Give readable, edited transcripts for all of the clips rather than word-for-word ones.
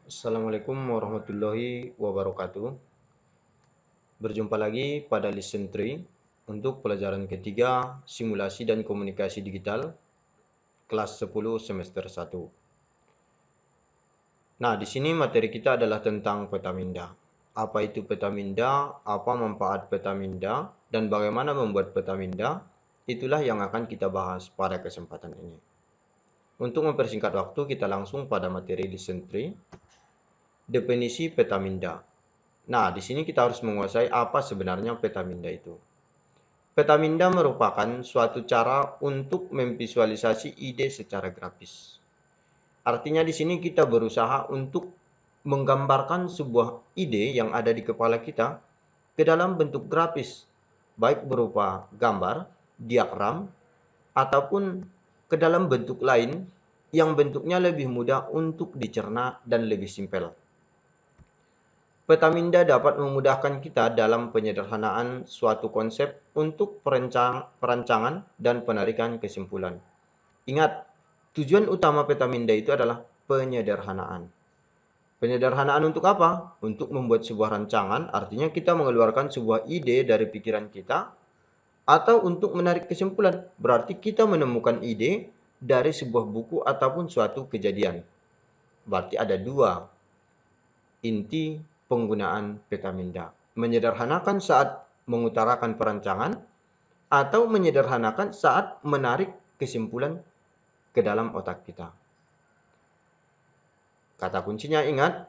Assalamualaikum warahmatullahi wabarakatuh. Berjumpa lagi pada Lesson 3 untuk pelajaran ketiga Simulasi dan Komunikasi Digital kelas 10 semester 1. Nah, di sini materi kita adalah tentang petaminda. Apa itu petaminda, apa manfaat petaminda, dan bagaimana membuat petaminda, itulah yang akan kita bahas pada kesempatan ini. Untuk mempersingkat waktu, kita langsung pada materi Lesson 3, definisi petaminda. Nah, di sini kita harus menguasai apa sebenarnya petaminda itu. Petaminda merupakan suatu cara untuk memvisualisasi ide secara grafis. Artinya di sini kita berusaha untuk menggambarkan sebuah ide yang ada di kepala kita ke dalam bentuk grafis, baik berupa gambar, diagram, ataupun ke dalam bentuk lain yang bentuknya lebih mudah untuk dicerna dan lebih simpel. Petaminda dapat memudahkan kita dalam penyederhanaan suatu konsep untuk perancangan dan penarikan kesimpulan. Ingat, tujuan utama petaminda itu adalah penyederhanaan. Penyederhanaan untuk apa? Untuk membuat sebuah rancangan, artinya kita mengeluarkan sebuah ide dari pikiran kita, atau untuk menarik kesimpulan, berarti kita menemukan ide dari sebuah buku ataupun suatu kejadian. Berarti ada dua inti penggunaan petaminda. Menyederhanakan saat mengutarakan perancangan atau menyederhanakan saat menarik kesimpulan ke dalam otak kita. Kata kuncinya ingat,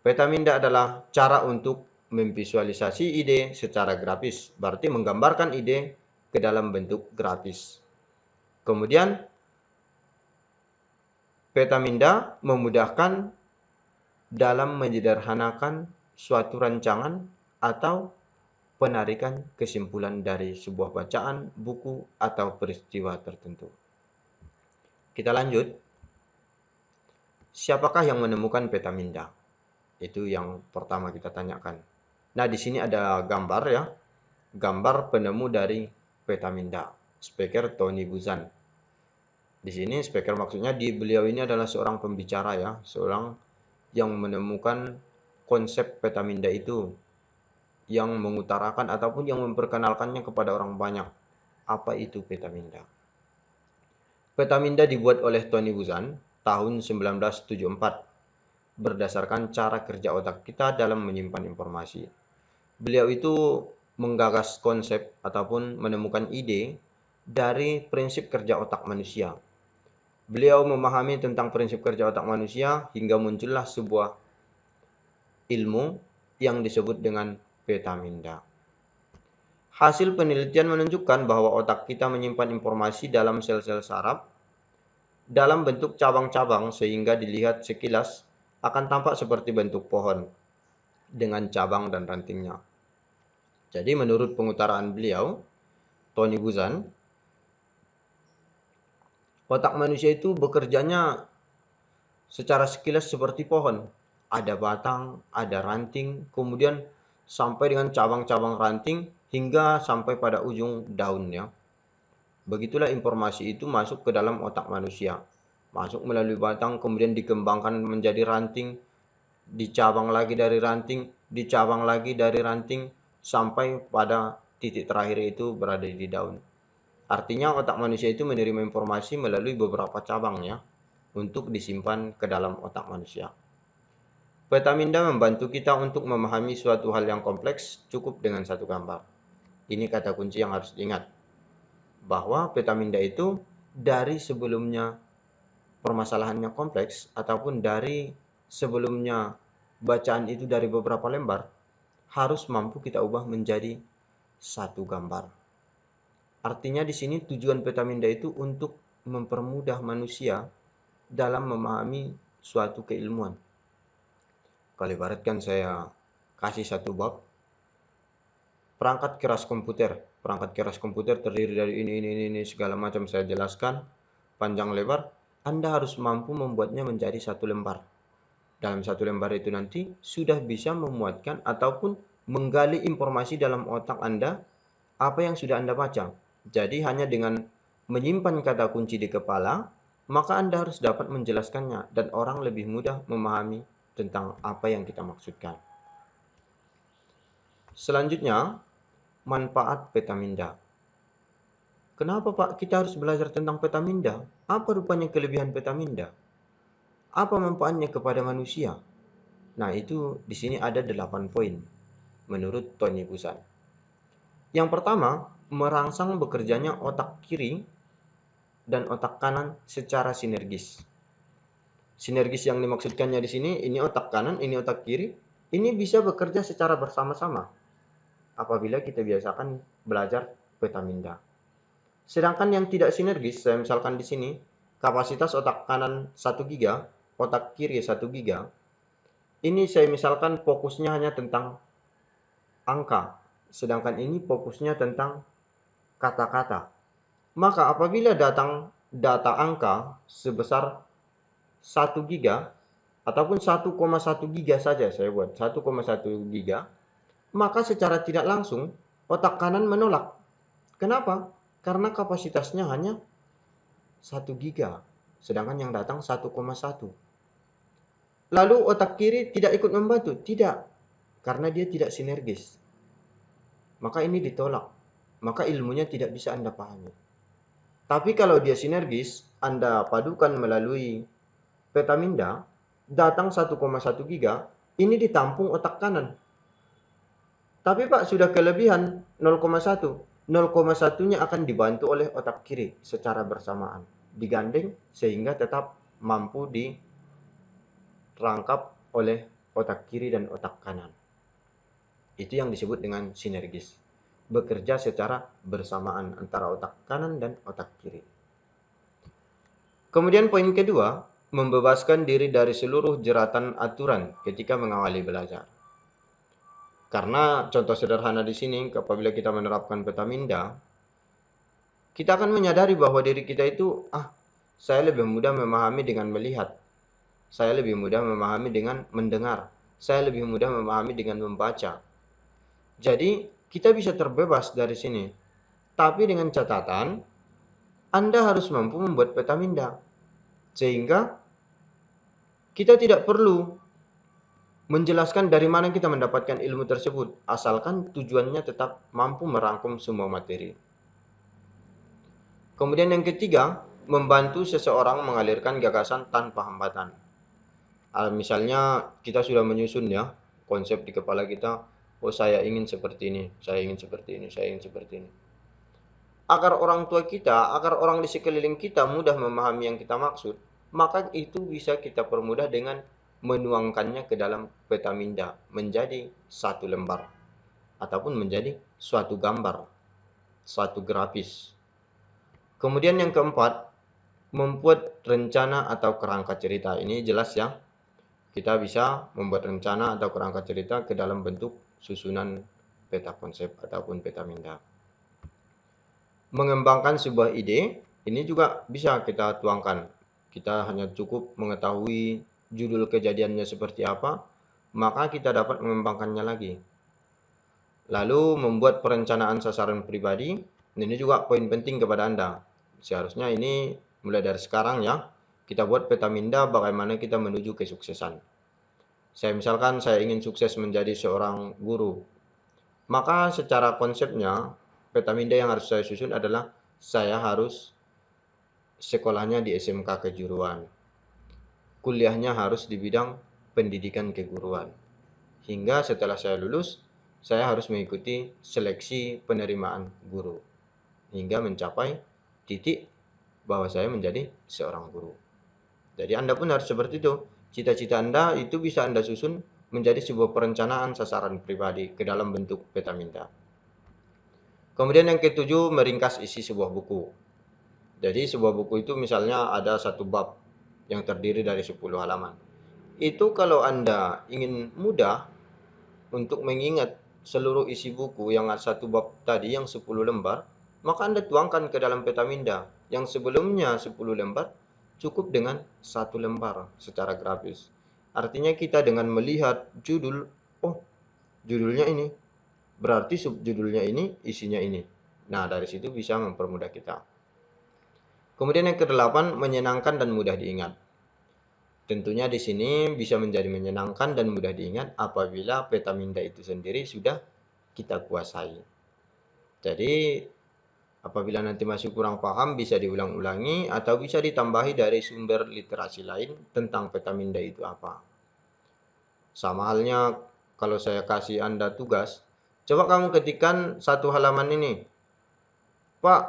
petaminda adalah cara untuk memvisualisasi ide secara grafis, berarti menggambarkan ide ke dalam bentuk grafis. Kemudian, petaminda memudahkan dalam menyederhanakan suatu rancangan atau penarikan kesimpulan dari sebuah bacaan, buku, atau peristiwa tertentu. Kita lanjut. Siapakah yang menemukan petaminda? Itu yang pertama kita tanyakan. Nah, di sini ada gambar ya. Gambar penemu dari petaminda. Speaker Tony Buzan. Di sini speaker maksudnya beliau ini adalah seorang pembicara ya, seorang yang menemukan konsep petaminda itu, yang mengutarakan ataupun yang memperkenalkannya kepada orang banyak. Apa itu petaminda? Petaminda dibuat oleh Tony Buzan tahun 1974 berdasarkan cara kerja otak kita dalam menyimpan informasi. Beliau itu menggagas konsep ataupun menemukan ide dari prinsip kerja otak manusia. Beliau memahami tentang prinsip kerja otak manusia hingga muncullah sebuah ilmu yang disebut dengan petaminda. Hasil penelitian menunjukkan bahwa otak kita menyimpan informasi dalam sel-sel saraf dalam bentuk cabang-cabang sehingga dilihat sekilas akan tampak seperti bentuk pohon dengan cabang dan rantingnya. Jadi menurut pengutaraan beliau, Tony Buzan, otak manusia itu bekerjanya secara sekilas seperti pohon. Ada batang, ada ranting, kemudian sampai dengan cabang-cabang ranting hingga sampai pada ujung daunnya. Begitulah informasi itu masuk ke dalam otak manusia. Masuk melalui batang, kemudian dikembangkan menjadi ranting, dicabang lagi dari ranting, dicabang lagi dari ranting, sampai pada titik terakhir itu berada di daun. Artinya otak manusia itu menerima informasi melalui beberapa cabang ya, untuk disimpan ke dalam otak manusia. Petaminda membantu kita untuk memahami suatu hal yang kompleks cukup dengan satu gambar. Ini kata kunci yang harus diingat. Bahwa petaminda itu dari sebelumnya permasalahannya kompleks ataupun dari sebelumnya bacaan itu dari beberapa lembar harus mampu kita ubah menjadi satu gambar. Artinya di sini tujuan petaminda itu untuk mempermudah manusia dalam memahami suatu keilmuan. Kalau ibaratkan saya kasih satu bab, perangkat keras komputer. Perangkat keras komputer terdiri dari ini segala macam saya jelaskan panjang lebar. Anda harus mampu membuatnya menjadi satu lembar. Dalam satu lembar itu nanti sudah bisa memuatkan ataupun menggali informasi dalam otak Anda apa yang sudah Anda baca. Jadi hanya dengan menyimpan kata kunci di kepala, maka Anda harus dapat menjelaskannya dan orang lebih mudah memahami tentang apa yang kita maksudkan. Selanjutnya, manfaat petaminda. Kenapa Pak kita harus belajar tentang petaminda? Apa rupanya kelebihan petaminda? Apa manfaatnya kepada manusia? Nah, itu di sini ada 8 poin menurut Tony Busan. Yang pertama, merangsang bekerjanya otak kiri dan otak kanan secara sinergis. Sinergis yang dimaksudkannya di sini, ini otak kanan, ini otak kiri, ini bisa bekerja secara bersama-sama apabila kita biasakan belajar petaminda. Sedangkan yang tidak sinergis, saya misalkan di sini, kapasitas otak kanan 1 giga, otak kiri 1 giga, ini saya misalkan fokusnya hanya tentang angka, sedangkan ini fokusnya tentang kata-kata. Maka apabila datang data angka sebesar 1 giga, ataupun 1,1 giga saja saya buat, 1,1 giga, maka secara tidak langsung otak kanan menolak. Kenapa? Karena kapasitasnya hanya 1 giga, sedangkan yang datang 1,1. Lalu otak kiri tidak ikut membantu? Tidak, karena dia tidak sinergis. Maka ini ditolak, maka ilmunya tidak bisa Anda pahami. Tapi kalau dia sinergis, Anda padukan melalui petaminda, datang 1,1 giga, ini ditampung otak kanan. Tapi Pak, sudah kelebihan 0,1. 0,1-nya akan dibantu oleh otak kiri secara bersamaan. Digandeng sehingga tetap mampu dirangkap oleh otak kiri dan otak kanan. Itu yang disebut dengan sinergis. Bekerja secara bersamaan antara otak kanan dan otak kiri. Kemudian poin kedua, membebaskan diri dari seluruh jeratan aturan ketika mengawali belajar. Karena contoh sederhana di sini, apabila kita menerapkan petaminda, kita akan menyadari bahwa diri kita itu, saya lebih mudah memahami dengan melihat. Saya lebih mudah memahami dengan mendengar. Saya lebih mudah memahami dengan membaca. Jadi, kita bisa terbebas dari sini. Tapi dengan catatan, Anda harus mampu membuat petaminda. Sehingga kita tidak perlu menjelaskan dari mana kita mendapatkan ilmu tersebut, asalkan tujuannya tetap mampu merangkum semua materi. Kemudian yang ketiga, membantu seseorang mengalirkan gagasan tanpa hambatan. Misalnya kita sudah menyusun ya konsep di kepala kita, oh saya ingin seperti ini, saya ingin seperti ini, saya ingin seperti ini. Agar orang tua kita, agar orang di sekeliling kita mudah memahami yang kita maksud, maka itu bisa kita permudah dengan menuangkannya ke dalam petaminda menjadi satu lembar ataupun menjadi suatu gambar, suatu grafis. Kemudian yang keempat, membuat rencana atau kerangka cerita. Ini jelas ya, kita bisa membuat rencana atau kerangka cerita ke dalam bentuk susunan peta konsep ataupun petaminda. Mengembangkan sebuah ide, ini juga bisa kita tuangkan. Kita hanya cukup mengetahui judul kejadiannya seperti apa, maka kita dapat mengembangkannya lagi. Lalu membuat perencanaan sasaran pribadi, ini juga poin penting kepada Anda. Seharusnya ini mulai dari sekarang ya, kita buat petaminda bagaimana kita menuju kesuksesan. Misalkan saya ingin sukses menjadi seorang guru, maka secara konsepnya petaminda yang harus saya susun adalah saya harus sekolahnya di SMK kejuruan. Kuliahnya harus di bidang pendidikan keguruan. Hingga setelah saya lulus, saya harus mengikuti seleksi penerimaan guru. Hingga mencapai titik bahwa saya menjadi seorang guru. Jadi Anda pun harus seperti itu. Cita-cita Anda itu bisa Anda susun menjadi sebuah perencanaan sasaran pribadi ke dalam bentuk petaminda. Kemudian yang ketujuh, meringkas isi sebuah buku. Jadi sebuah buku itu misalnya ada satu bab yang terdiri dari 10 halaman. Itu kalau Anda ingin mudah untuk mengingat seluruh isi buku yang satu bab tadi yang 10 lembar, maka Anda tuangkan ke dalam petaminda. Yang sebelumnya 10 lembar cukup dengan 1 lembar secara grafis. Artinya kita dengan melihat judul, oh judulnya ini, berarti subjudulnya ini, isinya ini. Nah dari situ bisa mempermudah kita. Kemudian yang kedelapan, menyenangkan dan mudah diingat. Tentunya di sini bisa menjadi menyenangkan dan mudah diingat apabila Petaminda itu sendiri sudah kita kuasai. Jadi apabila nanti masih kurang paham bisa diulang-ulangi atau bisa ditambahi dari sumber literasi lain tentang Petaminda itu apa. Sama halnya kalau saya kasih Anda tugas, coba kamu ketikkan satu halaman ini. Pak,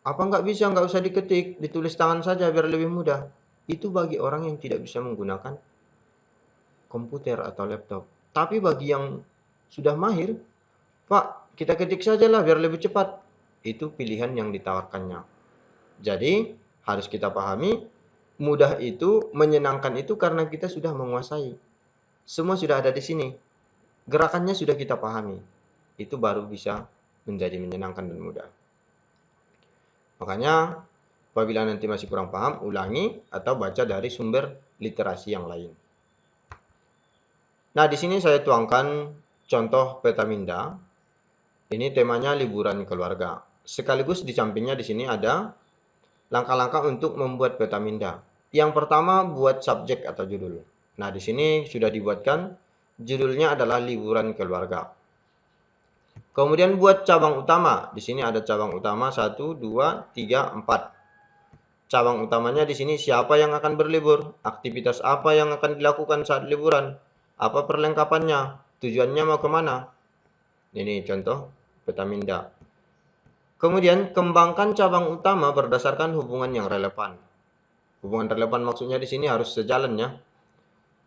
apa nggak usah diketik, ditulis tangan saja biar lebih mudah. Itu bagi orang yang tidak bisa menggunakan komputer atau laptop. Tapi bagi yang sudah mahir, Pak, kita ketik sajalah biar lebih cepat. Itu pilihan yang ditawarkannya. Jadi, harus kita pahami, mudah itu, menyenangkan itu karena kita sudah menguasai. Semua sudah ada di sini. Gerakannya sudah kita pahami. Itu baru bisa menjadi menyenangkan dan mudah. Makanya, apabila nanti masih kurang paham, ulangi atau baca dari sumber literasi yang lain. Nah, di sini saya tuangkan contoh Petaminda. Ini temanya liburan keluarga. Sekaligus di sampingnya di sini ada langkah-langkah untuk membuat Petaminda. Yang pertama, buat subjek atau judul. Nah, di sini sudah dibuatkan judulnya adalah liburan keluarga. Kemudian buat cabang utama. Di sini ada cabang utama 1, 2, 3, 4. Cabang utamanya di sini siapa yang akan berlibur, aktivitas apa yang akan dilakukan saat liburan, apa perlengkapannya, tujuannya mau kemana. Ini contoh Petaminda. Kemudian kembangkan cabang utama berdasarkan hubungan yang relevan. Hubungan relevan maksudnya di sini harus sejalan ya.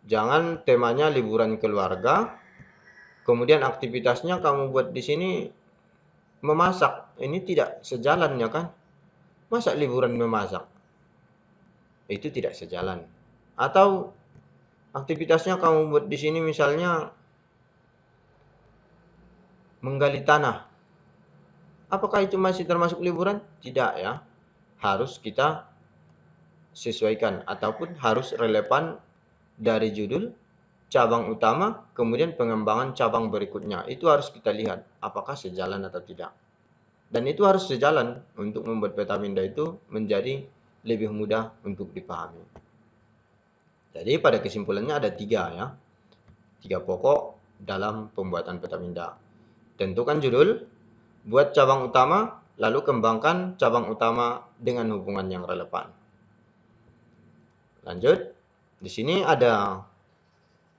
Jangan temanya liburan keluarga, kemudian aktivitasnya kamu buat di sini memasak. Ini tidak sejalan ya kan? Masa liburan memasak? Itu tidak sejalan. Atau aktivitasnya kamu buat di sini misalnya menggali tanah. Apakah itu masih termasuk liburan? Tidak ya. Harus kita sesuaikan ataupun harus relevan dari judul, cabang utama, kemudian pengembangan cabang berikutnya. Itu harus kita lihat apakah sejalan atau tidak. Dan itu harus sejalan untuk membuat Petaminda itu menjadi lebih mudah untuk dipahami. Jadi pada kesimpulannya ada 3 ya. 3 pokok dalam pembuatan Petaminda. Tentukan judul, buat cabang utama, lalu kembangkan cabang utama dengan hubungan yang relevan. Lanjut, di sini ada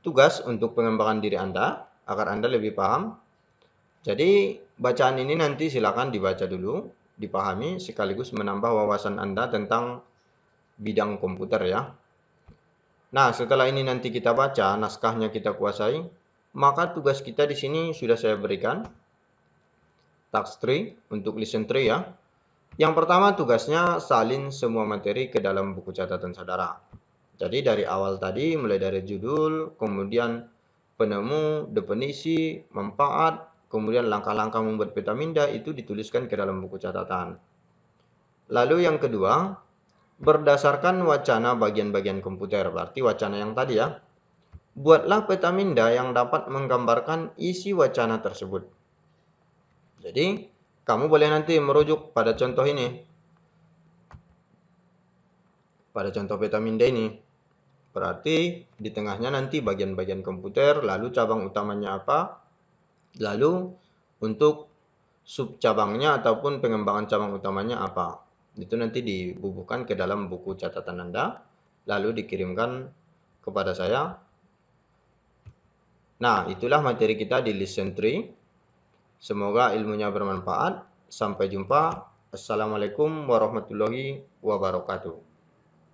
tugas untuk pengembangan diri Anda agar Anda lebih paham. Jadi bacaan ini nanti silakan dibaca dulu, dipahami sekaligus menambah wawasan Anda tentang bidang komputer ya. Nah, setelah ini nanti kita baca, naskahnya kita kuasai, maka tugas kita di sini sudah saya berikan. Task 3 untuk listen 3 ya. Yang pertama tugasnya salin semua materi ke dalam buku catatan saudara. Jadi dari awal tadi mulai dari judul, kemudian penemu, definisi, manfaat, kemudian langkah-langkah membuat Petaminda itu dituliskan ke dalam buku catatan. Lalu yang kedua, berdasarkan wacana bagian-bagian komputer, berarti wacana yang tadi ya. Buatlah Petaminda yang dapat menggambarkan isi wacana tersebut. Jadi, kamu boleh nanti merujuk pada contoh ini. Pada contoh Petaminda ini. Berarti di tengahnya nanti bagian-bagian komputer, lalu cabang utamanya apa, lalu untuk sub cabangnya ataupun pengembangan cabang utamanya apa. Itu nanti dibubuhkan ke dalam buku catatan Anda, lalu dikirimkan kepada saya. Nah, itulah materi kita di Lesson 3. Semoga ilmunya bermanfaat. Sampai jumpa. Assalamualaikum warahmatullahi wabarakatuh.